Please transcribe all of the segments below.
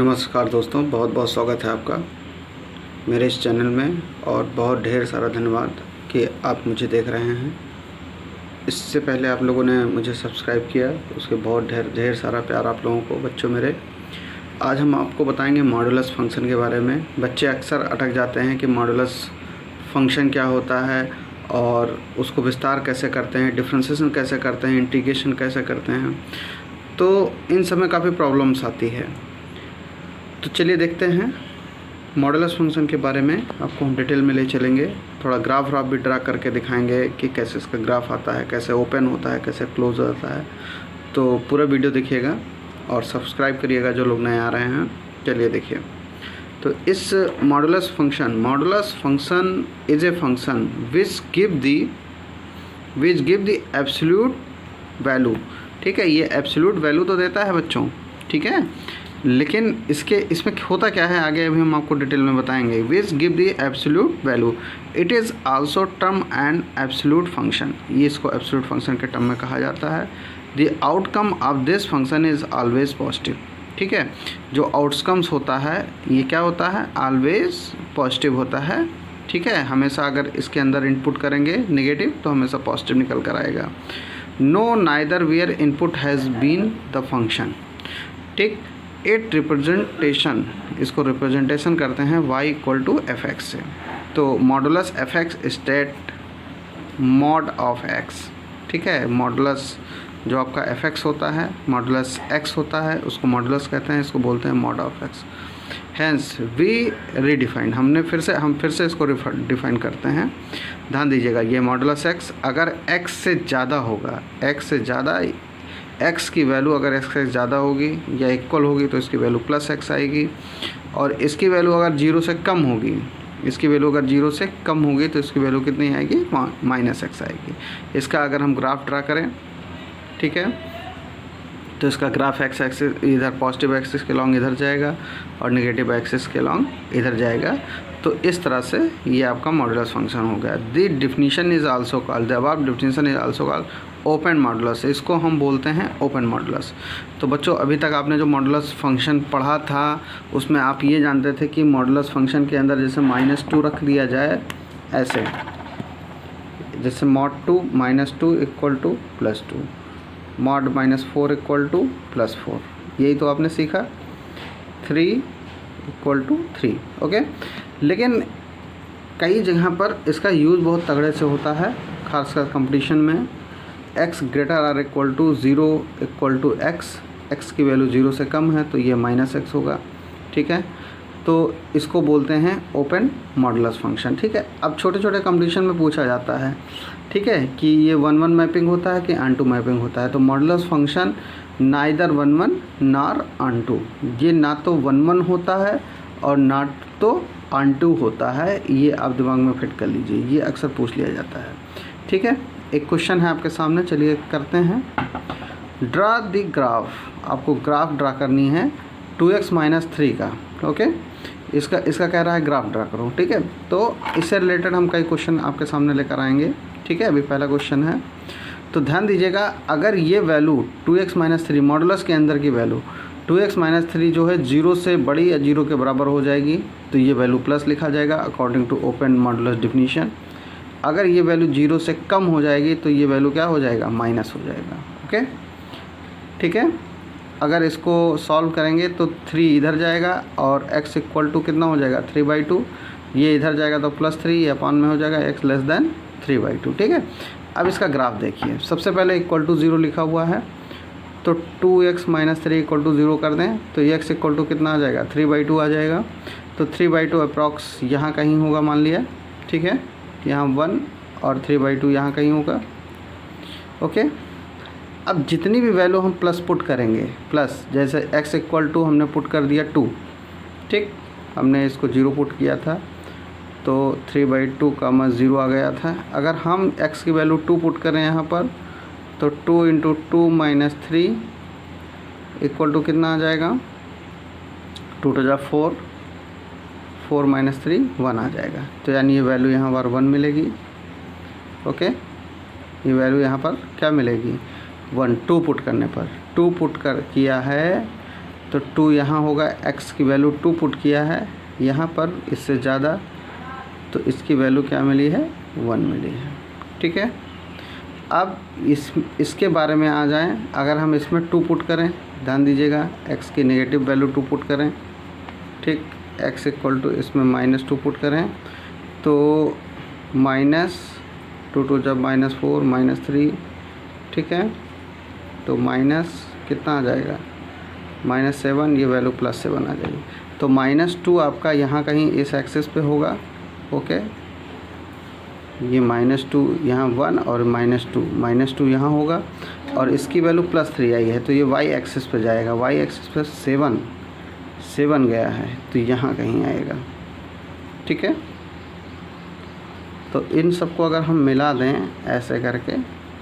नमस्कार दोस्तों, बहुत बहुत स्वागत है आपका मेरे इस चैनल में और बहुत ढेर सारा धन्यवाद कि आप मुझे देख रहे हैं। इससे पहले आप लोगों ने मुझे सब्सक्राइब किया, उसके बहुत ढेर सारा प्यार आप लोगों को। बच्चों मेरे, आज हम आपको बताएंगे मॉडुलस फंक्शन के बारे में। बच्चे अक्सर अटक जाते हैं कि मॉडुलस फंक्शन क्या होता है और उसको विस्तार कैसे करते हैं, डिफ्रेंशिएशन कैसे करते हैं, इंटीग्रेशन कैसे करते हैं। तो इन सब में काफ़ी प्रॉब्लम्स आती है। तो चलिए देखते हैं मॉडुलस फंक्शन के बारे में। आपको हम डिटेल में ले चलेंगे, थोड़ा ग्राफ भी ड्रा करके दिखाएंगे कि कैसे इसका ग्राफ आता है, कैसे ओपन होता है, कैसे क्लोज होता है। तो पूरा वीडियो देखिएगा और सब्सक्राइब करिएगा जो लोग नए आ रहे हैं। चलिए देखिए, तो इस modulus function is a function which give the absolute value. ठीक है, ये एब्सोल्यूट वैल्यू तो देता है बच्चों, ठीक है, लेकिन इसमें होता क्या है आगे अभी हम आपको डिटेल में बताएंगे। Which give the absolute value, it is also term and absolute function. ये इसको एब्सोल्यूट फंक्शन के टर्म में कहा जाता है। The outcome of this function is always positive. ठीक है, जो आउटकम्स होता है ये क्या होता है, ऑलवेज पॉजिटिव होता है। ठीक है, हमेशा अगर इसके अंदर इनपुट करेंगे नेगेटिव तो हमेशा पॉजिटिव निकल कर आएगा। No neither where input has been the function. ठीक, एट रिप्रेजेंटेशन, इसको रिप्रेजेंटेशन करते हैं y equal to f x से। तो modulus f x state mod of x। ठीक है, मॉडुलस जो आपका एफ एक्स होता है, मॉडुलस x होता है, उसको मॉडुलस कहते हैं, इसको बोलते हैं mod of x। Hence we redefined, हम फिर से इसको डिफाइन करते हैं। ध्यान दीजिएगा, ये मॉडुलस x अगर x से ज़्यादा होगा, x की वैल्यू अगर x से ज़्यादा होगी या इक्वल होगी तो इसकी वैल्यू प्लस x आएगी, और इसकी वैल्यू अगर 0 से कम होगी, तो इसकी वैल्यू कितनी आएगी, माइनस x आएगी। इसका अगर हम ग्राफ ड्रा करें, ठीक है, तो इसका ग्राफ x एक्सिस इधर पॉजिटिव एक्सिस के लॉन्ग इधर जाएगा और नेगेटिव एक्सिस के लॉन्ग इधर जाएगा। तो इस तरह से ये आपका मॉडुलस फंक्शन हो गया। The definition is also called, the above definition is also called open modulus. इसको हम बोलते हैं ओपन मॉडुलस। तो बच्चों, अभी तक आपने जो मॉडुलस फंक्शन पढ़ा था उसमें आप ये जानते थे कि मॉडुलस फंक्शन के अंदर जैसे -2 रख दिया जाए, ऐसे जैसे mod 2 -2 equal to +2, mod -4 equal to +4, यही तो आपने सीखा। 3 इक्वल टू 3, ओके। लेकिन कई जगह पर इसका यूज़ बहुत तगड़े से होता है, खासकर कंपटीशन में। x greater or equal to 0 equal to x की वैल्यू 0 से कम है तो ये -x होगा। ठीक है, तो इसको बोलते हैं ओपन मॉडुलस फंक्शन। ठीक है, अब छोटे छोटे कंपटीशन में पूछा जाता है, ठीक है, कि ये 1-1 मैपिंग होता है कि ऑन-टू मैपिंग होता है। तो modulus function neither 1-1 nor on-to, ये ना तो 1-1 होता है और ना तो ऑन-टू होता है। ये आप दिमाग में फिट कर लीजिए, ये अक्सर पूछ लिया जाता है। ठीक है, एक क्वेश्चन है आपके सामने, चलिए करते हैं। ड्रा द ग्राफ, आपको ग्राफ ड्रा करनी है 2x - 3 का। ओके, इसका कह रहा है ग्राफ ड्रा करो। ठीक है, तो इससे रिलेटेड हम कई क्वेश्चन आपके सामने लेकर आएंगे। ठीक है, अभी पहला क्वेश्चन है, तो ध्यान दीजिएगा, अगर ये वैल्यू 2x - 3 मॉडुलस के अंदर की वैल्यू 2x - 3 जो है 0 से बड़ी या 0 के बराबर हो जाएगी तो ये वैल्यू प्लस लिखा जाएगा according to open modulus definition. अगर ये वैल्यू 0 से कम हो जाएगी तो ये वैल्यू क्या हो जाएगा, माइनस हो जाएगा। ओके, ठीक है, अगर इसको सॉल्व करेंगे तो 3 इधर जाएगा और x इक्वल टू कितना हो जाएगा, 3/2, ये इधर जाएगा तो +3, ये अपान में हो जाएगा x लेस देन 3/2। ठीक है, अब इसका ग्राफ देखिए। सबसे पहले इक्वल टू 0 लिखा हुआ है, तो 2x - 3 इक्वल टू 0 कर दें तो x इक्वल टू कितना आ जाएगा, 3/2 आ जाएगा। तो 3/2 अप्रॉक्स यहाँ कहीं होगा मान लिया। ठीक है, यहाँ 1 और 3/2 यहाँ कहीं होगा। ओके, अब जितनी भी वैल्यू हम प्लस पुट करेंगे, प्लस जैसे x इक्वल टू हमने पुट कर दिया 2, ठीक, हमने इसको 0 पुट किया था तो 3/2 का 0 आ गया था। अगर हम x की वैल्यू 2 पुट करें यहाँ पर तो 2 × 2 - 3 इक्वल टू कितना आ जाएगा, 2 × 4, 4 - 3 1 आ जाएगा। तो यानी ये वैल्यू यहाँ पर 1 मिलेगी। ओके, ये वैल्यू यहाँ पर क्या मिलेगी, 1। 2 पुट करने पर, 2 पुट कर किया है तो 2 यहाँ होगा, x की वैल्यू 2 पुट किया है यहाँ पर, इससे ज़्यादा, तो इसकी वैल्यू क्या मिली है, 1 मिली है। ठीक है, अब इसके बारे में आ जाएं। अगर हम इसमें 2 पुट करें, ध्यान दीजिएगा, x की नेगेटिव वैल्यू 2 पुट करें, ठीक, x इक्वल टू इसमें -2 पुट करें, तो -2 जब -4 -3, ठीक है, तो माइनस कितना आ जाएगा, -7, ये वैल्यू +7 आ जाएगी। तो -2 आपका यहाँ कहीं इस एक्सिस पे होगा, ओके, ये -2 यहाँ 1 और -2 यहाँ होगा, और इसकी वैल्यू +3 आई है, तो ये y एक्सिस पे जाएगा, y एक्सिस पे 7 गया है, तो यहाँ कहीं आएगा। ठीक है, तो इन सबको अगर हम मिला दें ऐसे करके,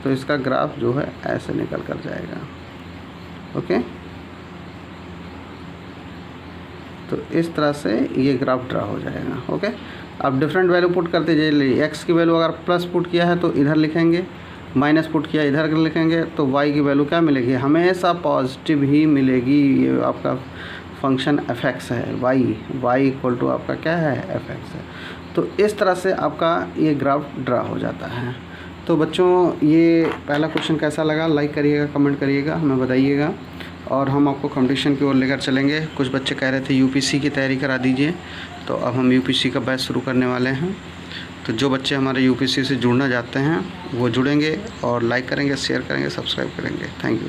तो इसका ग्राफ जो है ऐसे निकल कर जाएगा। ओके, तो इस तरह से ये ग्राफ ड्रा हो जाएगा। ओके, अब डिफरेंट वैल्यू पुट करते जाइए। एक्स की वैल्यू अगर प्लस पुट किया है तो इधर लिखेंगे, माइनस पुट किया इधर लिखेंगे, तो वाई की वैल्यू क्या मिलेगी, हमेशा पॉजिटिव ही मिलेगी। ये आपका फंक्शन एफ एक्स है, वाई इक्वल टू आपका क्या है, एफ एक्स है। तो इस तरह से आपका ये ग्राफ ड्रा हो जाता है। तो बच्चों, ये पहला क्वेश्चन कैसा लगा, लाइक करिएगा, कमेंट करिएगा, हमें बताइएगा, और हम आपको कंपटीशन की ओर लेकर चलेंगे। कुछ बच्चे कह रहे थे यूपीसी की तैयारी करा दीजिए, तो अब हम यूपीसी का बैच शुरू करने वाले हैं। तो जो बच्चे हमारे यूपीसी से जुड़ना चाहते हैं वो जुड़ेंगे, और लाइक करेंगे, शेयर करेंगे, सब्सक्राइब करेंगे। Thank you.